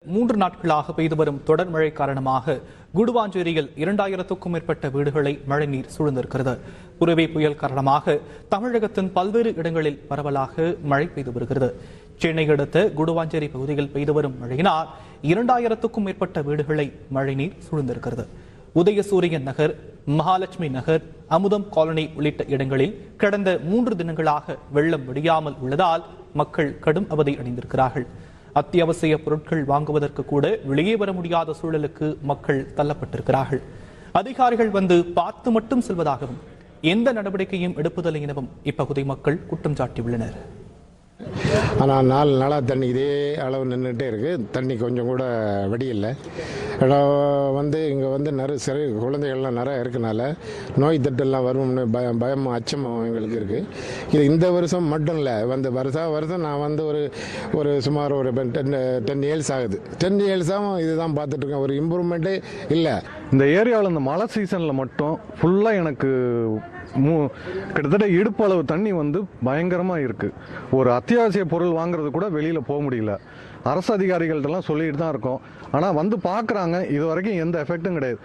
3 நாட்களாக பெய்து வரும் தொடர் மழை காரணமாக குடுவாஞ்சேரியில் 2000க்கும் மேற்பட்ட வீடுகளை மழைநீர் சூழ்ந்திருக்கிறது. புரெவி புயல் காரணமாக தமிழகத்தின் பல்வேறு இடங்களில் பரவலாக மழை பெய்து வருகிறது. சென்னை அடுத்த குடுவாஞ்சேரி பகுதியில் பெய்து வரும் மழையினால் 2000க்கும் மேற்பட்ட வீடுகளை மழைநீர் சூழ்ந்திருக்கிறது. உதயசூரியன் நகர், மகாலட்சுமி நகர், அமுதம் காலனி உள்ளிட்ட இடங்களில் கடந்த 3 தினங்களாக வெள்ளம் வடியாமல் உள்ளதால் மக்கள் கடும் அவதி அடைந்திருக்கிறார்கள். அத்தியாவசிய பொருட்கள் வாங்குவதற்கு கூட வெளியே வர முடியாத சூழலுக்கு மக்கள் தள்ளப்பட்டிருக்கிறார்கள். அதிகாரிகள் வந்து பார்த்து மட்டும் செல்வதாகவும் எந்த நடவடிக்கையும் எடுப்பதில்லை எனவும் இப்பகுதி மக்கள் குற்றம் சாட்டியுள்ளனர். ஆனால் 4 நாளாக தண்ணி இதே அளவு நின்றுட்டே இருக்குது. தண்ணி கொஞ்சம் கூட வெடியில்லை. இங்கே நிறைய குழந்தைகள்லாம் நிறைய இருக்கனால நோய் தொட்டெல்லாம் வரும்னு பயம் அச்சம் எங்களுக்கு இருக்குது. இது இந்த வருஷம் மட்டும் இல்லை, வருஷம் நான் ஒரு சுமார் ஒரு 10 இயர்ஸ் ஆகுது. 10 இயர்ஸாகவும் இதுதான் பார்த்துட்ருக்கேன். ஒரு இம்ப்ரூவ்மெண்ட்டே இல்லை. இந்த ஏரியாவில் இந்த மழை சீசனில் மட்டும் ஃபுல்லாக எனக்கு கிட்டத்தட்ட இடுப்பு அளவு தண்ணி பயங்கரமாக இருக்குது. ஒரு அத்தியாவசிய பொருள் வாங்குறது கூட வெளியில் போக முடியல. அரசு அதிகாரிகள்ட்டெல்லாம் சொல்லிட்டு தான் இருக்கோம். ஆனால் பார்க்குறாங்க, இது வரைக்கும் எந்த எஃபெக்டும் கிடையாது.